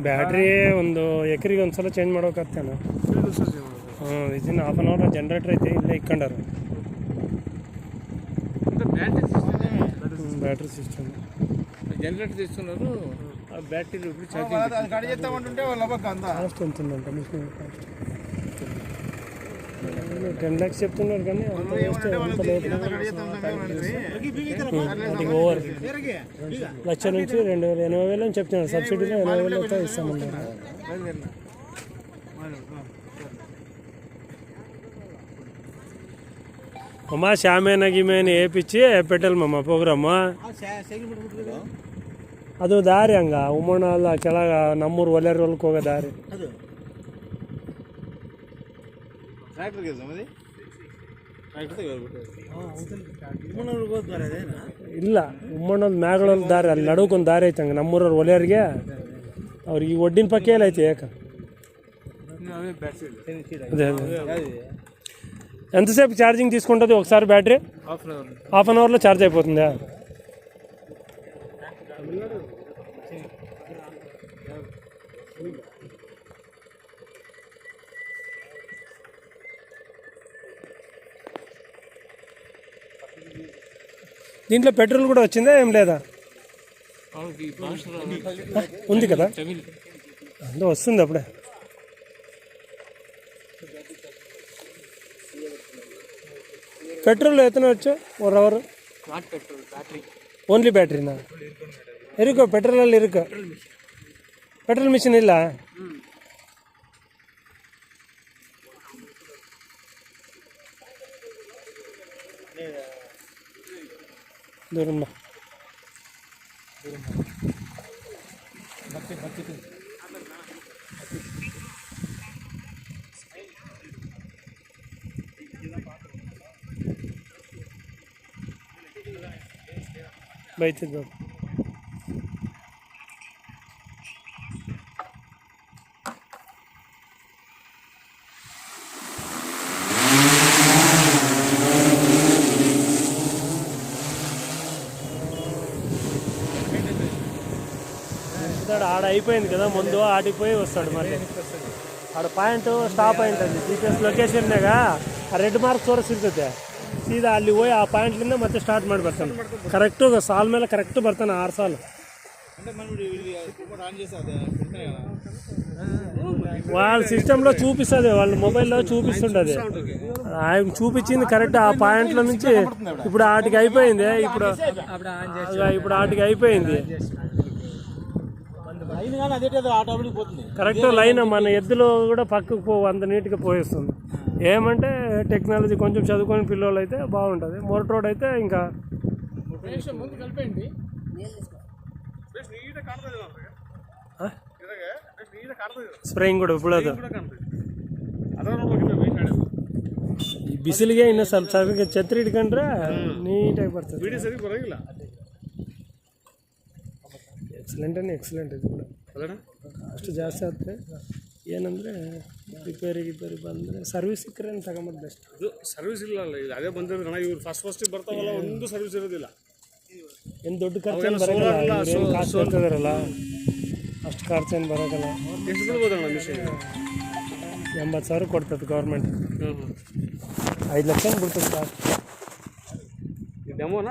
Battery ಒಂದು ಎಕರೆಗೆ ಒಂದ್ಸಲ ಚೇಂಜ್ ಮಾಡೋಕತ್ತೇನ. Within half an hour generator ಐತೆ ಇಲ್ಲೇ ಇಕ್ಕೊಂಡಾರ. ಬ್ಯಾಟ್ರಿ ಸಿಸ್ಟಮ್ ಜನರೇటర్ తీసుకున్నారు. ఆ బ్యాటరీ ఛార్జింగ్ గాడి చేస్తామంటుంటే వాళ్ళ కాస్ట్ ఉంటుందంట మిషన్ కాస్ట్ 10 lakhs చెప్తున్నారు కానీ అంత ఓవర్ లక్ష నుంచి 280,000 అని చెప్తున్నారు. సబ్సిడీలో 80,000 ఇస్తామన్నారు. అమ్మా ಶಾಮೇನ ಗಿಮೇನ ಏಪಿಚ್ಚಿ ಪೆಟ್ರೋಲ್ ಪ್ರೋಗ್ರಾಮ್ ಅದು ದಾರಿ ಹಂಗ ಉಮ್ಮಣ್ಣ ಕೆಳಗ ನಮ್ಮೂರು ಒಲೆರ ಹೊಲಕ್ಕೆ ಹೋಗೋ ದಾರಿ. ಇಲ್ಲ ಉಮ್ಮಣ್ಣದ ಮ್ಯಾಗಳೊಂದು ದಾರಿ, ಅಲ್ಲಿ ನಡುಕೊಂದು ದಾರಿ ಐತೆ ಹಂಗೆ ನಮ್ಮೂರವ್ರ ಒಲೆಯವ್ರಿಗೆ ಅವ್ರಿಗೆ ಈ ಒಡ್ಡಿನ ಪಕ್ಕ ಎಲ್ಲ ಐತಿ. ಯಾಕ అదే ఎంతసేపు ఛార్జింగ్ తీసుకుంటుంది ఒకసారి బ్యాటరీ? హాఫ్ అన్ అవర్లో ఛార్జ్ అయిపోతుందా? దీంట్లో పెట్రోల్ కూడా వచ్చిందా ఏం లేదా? ఉంది కదా, అంటే వస్తుంది అప్పుడే. పెట్రోల్ ఎత్తనే వచ్చు ஒரு அவர்? ಓನ್ಲಿ ಬ್ಯಾಟ್ರಿನಾ ಇರುಕೋ? ಪೆಟ್ರೋಲಲ್ಲಿ ಇರುಕೋ? ಪೆಟ್ರೋಲ್ ಮಿಷಿನ್ ಇಲ್ಲ? దూరం బయట ఆడ అయిపోయింది కదా ముందు, ఆడిపోయి వస్తాడు మళ్ళీ. ఆడ ಪಾಯಿಂಟ್ ಸ್ಟಾಪ್ ಪಾಯಿಂಟ್ ಅಲ್ಲಿ GPS ಲೊಕೇಶನ್ನಾಗ ಆ ರೆಡ್ ಮಾರ್ಕ್ ತೋರಿಸಿರ್ತೈತೆ. ಸೀದಾ ಅಲ್ಲಿ ಹೋಗಿ ಆ ಪಾಯಿಂಟ್ಲಿಂದ ಮತ್ತೆ ಸ್ಟಾರ್ಟ್ ಮಾಡಿ ಬರ್ತಾನೆ. ಕರೆಕ್ಟು ಸಾಲ್ ಮೇಲೆ ಕರೆಕ್ಟ್ ಬರ್ತಾನೆ 6 ಸಾಲು. వాళ్ళ సిస్టంలో చూపిస్తుంది, వాళ్ళ మొబైల్లో చూపిస్తుంటుంది. ఆయన చూపించింది కరెక్ట్ ఆ పాయింట్ల నుంచి. ఇప్పుడు వాటికి అయిపోయింది, ఇప్పుడు వాటికి అయిపోయింది కరెక్ట్ లైన్. మన ఎద్దులో కూడా పక్కకు అంత నీట్గా పోయేస్తుంది. ఏమంటే టెక్నాలజీ కొంచెం చదువుకొని పిల్లలు అయితే బాగుంటుంది. మోటార్ అయితే ఇంకా ಸ್ಪ್ರೇಯಿಂಗ್ ಕೂಡ ಬಿಡೋದು ಬಿಸಿಲಿಗೆ ಇನ್ನು ಸ್ವಲ್ಪ ಸ್ವಲ್ಪ ಛತ್ರಿ ಇಟ್ಕೊಂಡ್ರೆ ನೀಟಾಗಿ ಬರ್ತದೆ. ಎಕ್ಸಲೆಂಟ್ ಅಂದರೆ ಎಕ್ಸಲೆಂಟ್ ಇದು ಕೂಡ. ಅಷ್ಟು ಜಾಸ್ತಿ ಆಗುತ್ತೆ. ಏನಂದರೆ ರಿಪೇರಿ ಬಂದರೆ ಸರ್ವಿಸ್ ಸಿಕ್ಕರೆ ತಗೊಂಬಂದು ಬೆಸ್ಟ್. ಅದು ಸರ್ವಿಸ್ ಇಲ್ಲ ಇದು ಅದೇ ಬಂದಿದ್ರೆ ಇವ್ರು ಫಸ್ಟಿಗೆ ಬರ್ತಾವಲ್ಲ, ಒಂದು ಸರ್ವಿಸ್ ಇರೋದಿಲ್ಲ. ಏನು ದೊಡ್ಡ ಖರ್ಚೇನು ಬರೋಲ್ಲ, ಕಾಸು ಕೊಡ್ತಿದಾರಲ್ಲ ಅಷ್ಟು ಖರ್ಚೇನು ಬರೋಲ್ಲ. ಎಷ್ಟು ಬಿಡ್ಬೋದಣ್ಣ ಮಿಷನ್? 80,000 ಕೊಡ್ತದೆ ಗೌರ್ಮೆಂಟ್. 5 ಲಕ್ಷ ಬಿಡ್ತದೆ ಕಾಸ್ಟ್. ಡೆಮೋನಾ?